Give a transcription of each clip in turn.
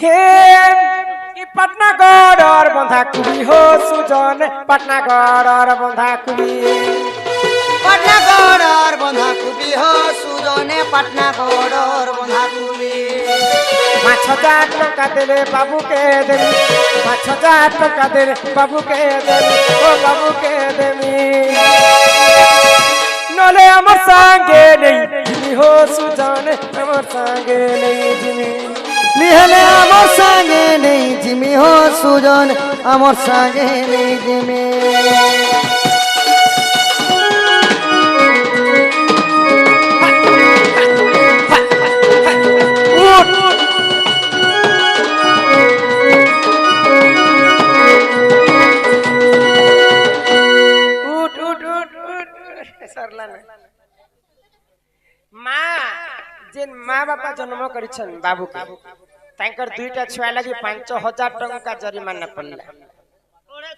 হে কি পাটনাগড়র বন্ধাকুবি হো সুজন পাটনাগড়র বন্ধাকুবি পাটনাগড়র বন্ধাকুবি হো সুজনে পাটনাগড়র বন্ধাকুবি ৫,০০০ টঙ্কা দেলে বাবুকে দেবি ৫,০০০ টঙ্কা দেলে বাবুকে দেবি ও বাবুকে দেবি নলে আমার সঙ্গে নেই জিমি হো সুজন আমার সঙ্গে নেই জিমি নিহলে আমার সঙ্গে নেই জিমি হো সুজন আমার সঙ্গে নেই জিমি মা বাপা জন্ম করেছেন বাবুকে তাঙ্কর দুইটা ছুয়া লাগি ৫,০০০ টঙ্কা জরিমানা পড়লা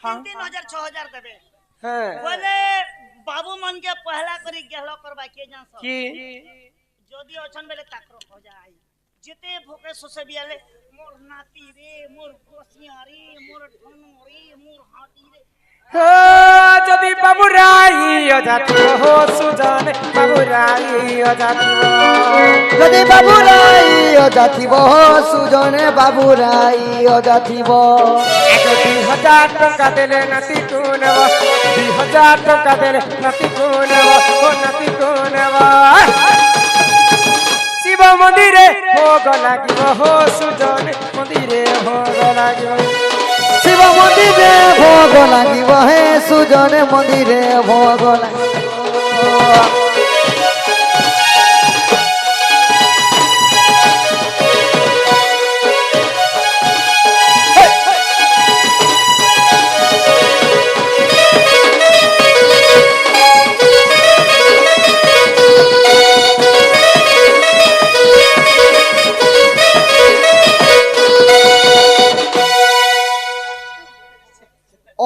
৩,০০০ ৬,০০০ দেবে হ্যাঁ বলে বাবু মন কে পহলা করি গেল করবা কে জানছ কি যদি অছন বেলে তাকর हो যায় যেতে ভোকে সোসে বিয়ালে মোর নাতি রে মোর গোসিয়া রে মোর ধনু রে মোর হাতি রে যদি বাবু রাই অজাতি হো সুজন বাবু রাই অজাতি যদি বাবু রাই অজাতিব সুজনে বাবু রাই অজাতিব ২,০০০ টঙ্কা দেলে নাতি তু নেব ২,০০০ টঙ্কা দেলে নাতি তু নেব ও নাতি তু নেব শিব মন্দিরে ভোগ লাগিব হো সুজন মন্দিরে ভোগ লাগিব শিব মন্দিরে ভোগ লাগিব হে সুজনে মন্দিরে ভোগ লাগিব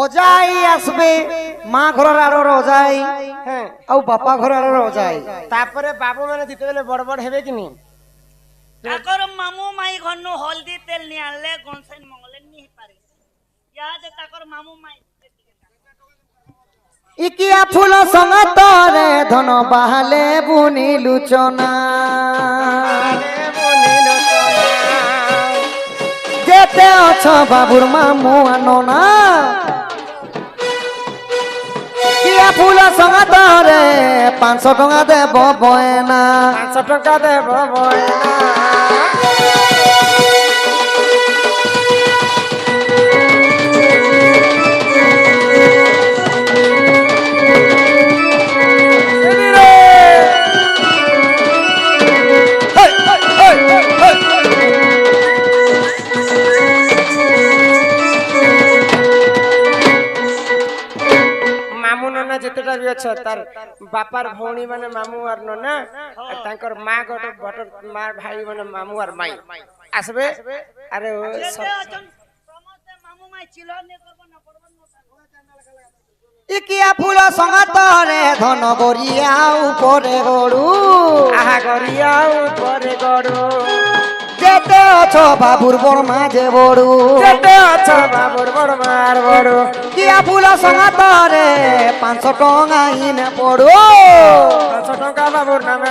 অজাই আসবে মা ঘরের আরো অজাই হ্যাঁ আর বাপা ঘরের আরো অজাই তারপরে বাবু মানে দিতে গেলে বড় বড় হবে কি নি তাকর মামু মাই ঘরনু হলদি তেল নি আনলে গনসাইন মঙ্গলে নি পারে ইয়াদে তাকর মামু মাই ইকিয়া ফুল সঙ্গতরে ধন বাহালে বুনি লুচনা যেতে অছ বাবুর মামু আননা কিয়া ফুল সঙ্গতরে ৫০০ টঙ্কা দেব বয়না ৫০০ টঙ্কা দেব বয়না যেতেটা ବି ଅଛ ତାର ବାପାର ଭଉଣୀ ମାନେ ମାମୁ ଆର ନନା ତାଙ୍କର ମା ଗୋଟେ ବଟ ମା ଭାଇ ମାନେ ମାମୁ ଆର ମାଇ আসবে আরে ও যেতে অছন সমস্ত মামু মাই চিলন নে করব না পড়ব না ইকিয়া ফুল সঙ্গতরে ধন গরিয়া উপরে গড়ু আহা গরিয়া উপরে গড়ু যেতে অছ বাবুর বর্মা যে বড়ু যেতে অছ বাবুর বড়মার বড়ু কিয়া ফুল সঙ্গতরে ৫০০ টঙ্কা ইনে পড়ু ৫০০ টঙ্কা বাবুর নামে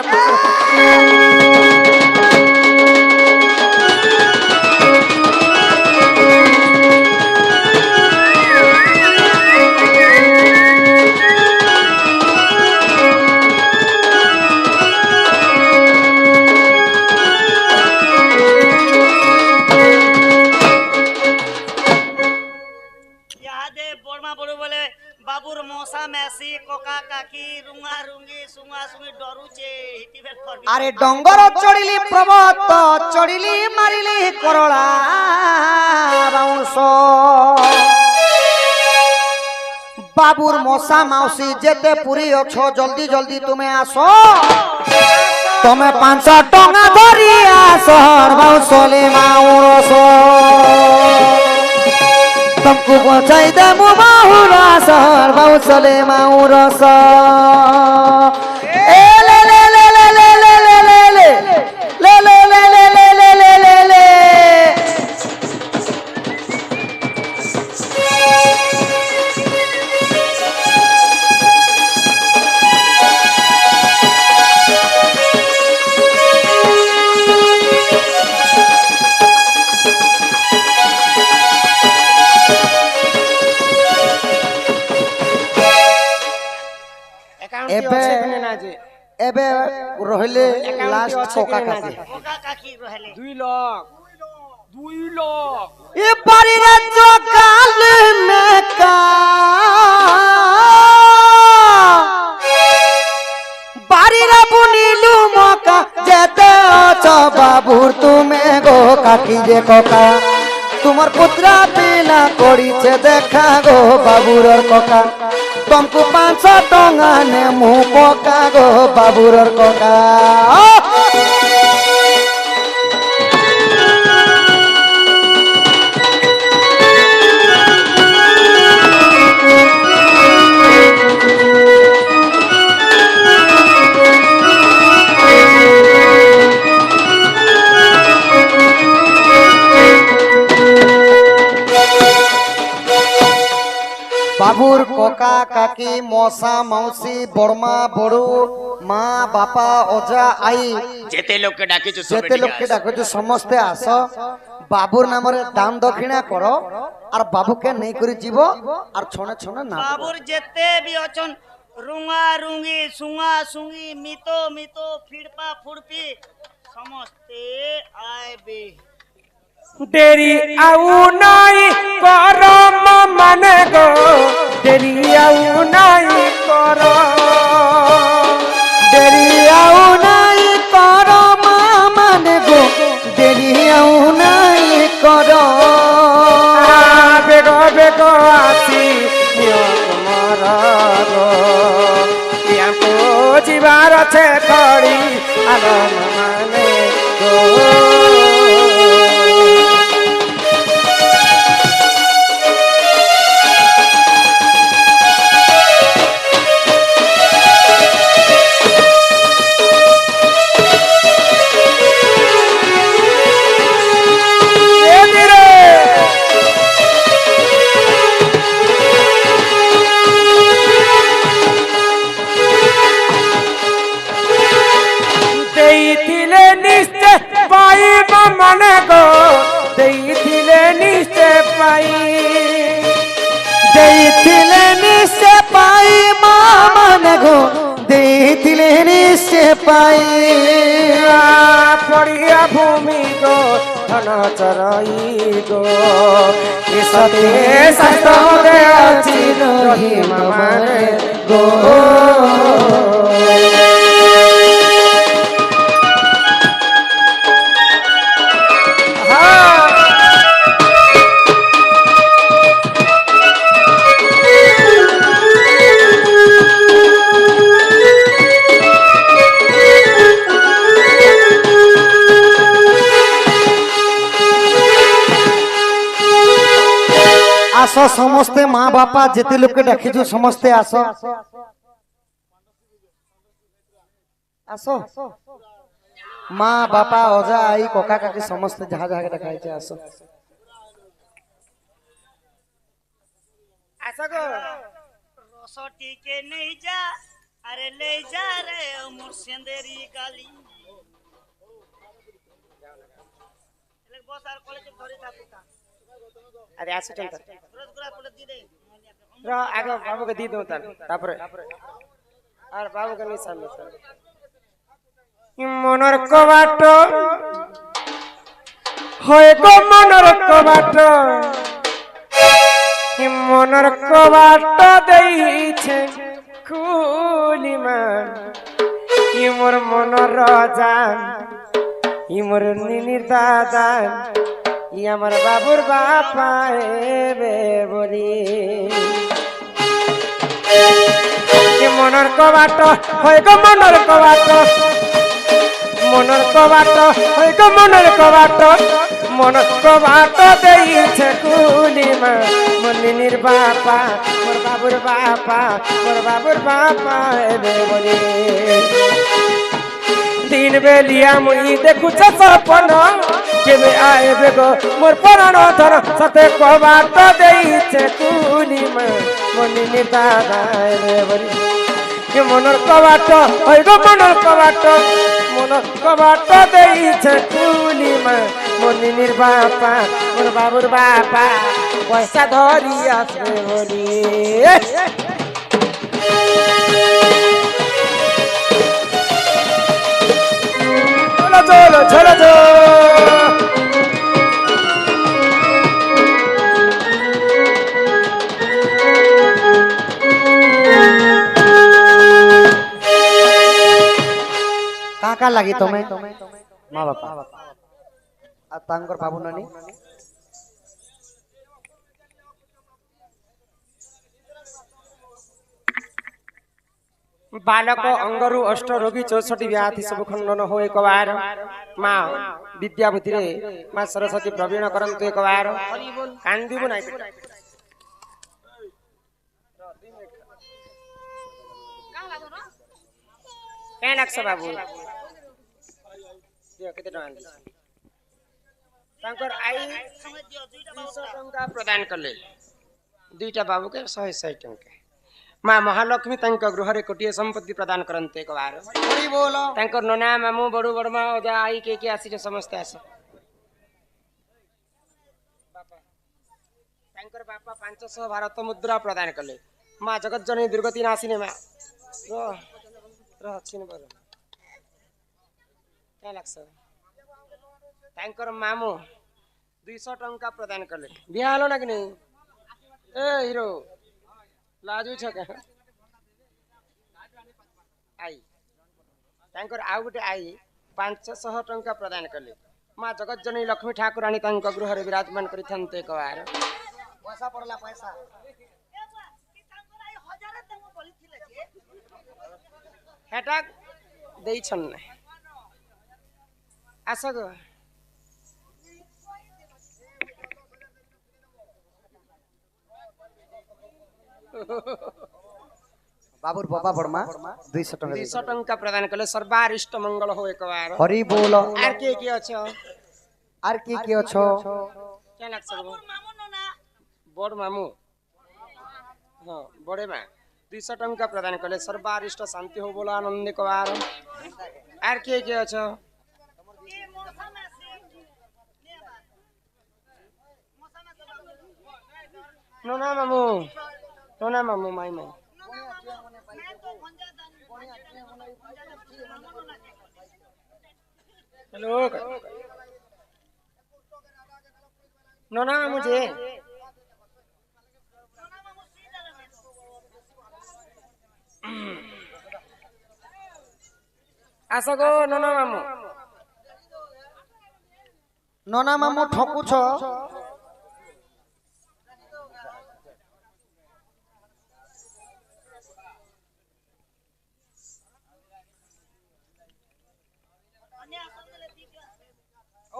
বাবুর মশা মেসি কোকা কাকি রুঙা রুঙ্গি সুঙা সুঙি ডরুছে হিটিবেল করবি আরে ডঙ্গর চড়িলি পর্বত চড়িলি মারিলি করলা বাউঁশ বাবুর মশা মাউসি যেতে পুরি অছ জলদি জলদি তুমি আসো তুমি ৫০০ টঙ্কা ধরি আসর বাউঁশলে মাউরস तुमको पहुंचाई दे मुबाहुरा सहर बाउसले माउरस ए ले ले ले ले ले ले ले ले ले ले ले ले ले ले ले ले ले কি না যে এবে রহিলে Account লাস্ট আছে কোকা কি না কাকি যে? কোকা কাকি রহেলে 2 লাখ 2 লাখ এ বাড়ির জগাল মেকা বাড়ির বুনিলু মকা যেতে অছ বাবুর তুমি গো কাকি যে কোকা তোমার পুত্রা পিলা করিছে দেখা গো বাবুর কোকা तुमको 500 टंगा ने मुँह कोका गो बाबूर कोका বাবুর কোকা কাকি মশা মাউসি বড়মা বড়ু মা বাপা অজা আই যেতে লোককে ডাকিছো যেতে লোককে ডাকছো সমস্তে আস বাবুর নামরে দান দক্ষিণা করো আর বাবুকে নেই করে যাব আর ছনে ছনে না বাবুর যেতে বি অছন রুঙা রুঙি সুঙা সুঙি মিতো মিতো ফিড়পা ফুড়পি সমস্তে আইবে দেরি আউ নাই কর মানে গো দেরি আউ নাই কর দেরি আউ নাই কর মা মানে গো দেরি আউ নাই কর বেগ বেগ আসি মর গো ইয়াকো জীবার আছে খড়ি আনন মানে গো মানে গো ଦେଇଥିଲେ ନିଶ୍ଚୟ ପାଇ ଦେଇଥିଲେ ନିଶ୍ଚୟ ପାଇ ମା ମାନେ ଗୋ ଦେଇଥିଲେ ନିଶ୍ଚୟ ପାଇ ପଡ଼ିଆ ଭୂମି ଗো ଧନ ଚରଇ ଗো ଏ ସତେ ଶାସ୍ତ୍ରରେ ଅଛି ରହି ମାନେ ଗো আস সমস্তে মা বাপা যেতে লোককে ডাকিছু সমস্তে আস আস মা বাপা অজা আই ককা কাকি সমস্তে যাহা যাহা ডাকাইছে আস আশা গো রস টিকে নেই যা আরে লে যা রে মোর সেন্দেরি গালি বস আর কলেজে ধরে থাকুকা আরে আসে টেনশন রসগুলা করে দি দে র আগে বাবুকে দিয়ে দেবো তারপরে আর বাবুকে নিশান মনের কবাট হয় গো মনের কবাট মনের কবাট দেইছে খুলিমা মোর মনের রাজান মোর নিনির দাদা আমার বাবুর বাপা এবে বলি মনের কবাট হয় গো মনের কবাট মনের কবাট হয় গো মনের কবাট মনের কবাট দেইছে কুলিমা মনির বাপা মোর বাবুর বাপা এবে বলি দিন বেলিয়া মুই দেখুছ সপন কেবে আইবে গো মোর পরাণ ধর সাথে কবাট দেইছে কুলিমা মনির দাদা এবে বলি মনের কবাট হয় গো মনের কবাট দেইছে কুলিমা মনির বাপা মোর বাবুর বাপা পয়সা ধরি আসবে বলি କାକା ଲାଗି ତମେ ମା ବାପା ଆଉ ତାଙ୍କର ବାବୁ ନାନୀ बालक अंगरु अष्ट रोगी 64 व्याधि सब खंडन हो एक बार माँ विद्या बुद्धि रे माँ सरस्वती प्रवीण करंतु एक बार कांदीबु नाही के लागछ बाबू दियो केते टका आनली तांकर आई 200 टंका प्रदान करले दुईटा बाबू के 100 टंका माँ महालक्ष्मी गृह कोटिए संपत्ति प्रदान करते एक बार नना मामू बड़ू बड़मा अजा आई के आसी समस्ते आस बापा 500 भारत मुद्रा प्रदान कले माँ जगत जननी दुर्गति नासिनी माँ मामू 200 टंका प्रदान कले बिहा हलो ना कि नहीं ए हीरो लाजू छके आई तांकर आउ गुटे आई 500 टंका प्रदान कले माँ जगत जननी लक्ष्मी ठाकुराणी तांक गृह रे विराजमान करिथन्ते एक बार पैसा पड़ला पैसा हेटा देई छन आसग बाबूर बाबा बड़मा 200 टंका 200 टंका प्रदान कले सर्वारिष्ट मंगल हो एक बार हरि बोल आर के अछो आर के अछो क्या लागछ बड़ मामू हां बड़े मा 200 टंका प्रदान कले सर्वारिष्ट शांति हो बोला आनंद एक बार आर के अछो नोना मामू माई माई हेलो नोना मामू जी आसगो नोना मामू ठकु छ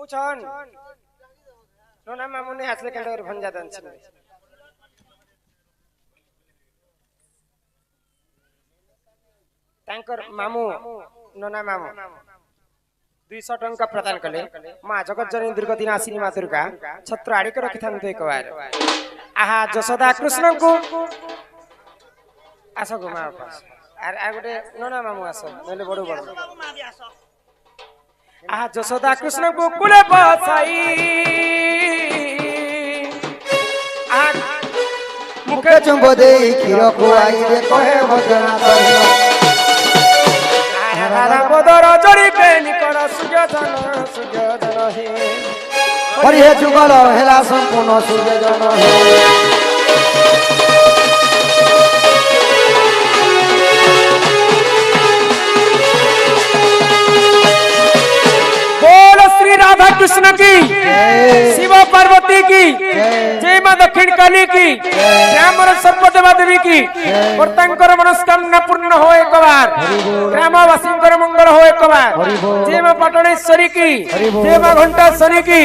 छन नोना मामू ने हासले कंडर भंजा दन छ तांकर मामू नोना मामू 200 टंका प्रदान कले माँ जगत जननी दुर्गति नासिनी माँ दुर्गा छत्र आड़िक रखिथान्ते एक बार आहा जशोदा कृष्ण को आसगो माँ पास आर आ गुटे नोना मामू आस नले बडो बडो आहा जशोदा कृष्ण को कुले बसाई मुखे चुंब दे खीर को आई रे कहे भजना करियो आहा बदर जड़ी के निकट सुजन हे हरि हे जुगल हेला संपूर्ण सुजन हे राधा कृष्ण की शिव पार्वती की जय मां दक्षिण काली की राम सर्वदेवा देवी की और तंकर मनस्कामना पूर्ण हो एक बार ग्रामवासी मंगल हो एक बार जय मां पटनेश्वरी की जय मां घंटाश्वरी की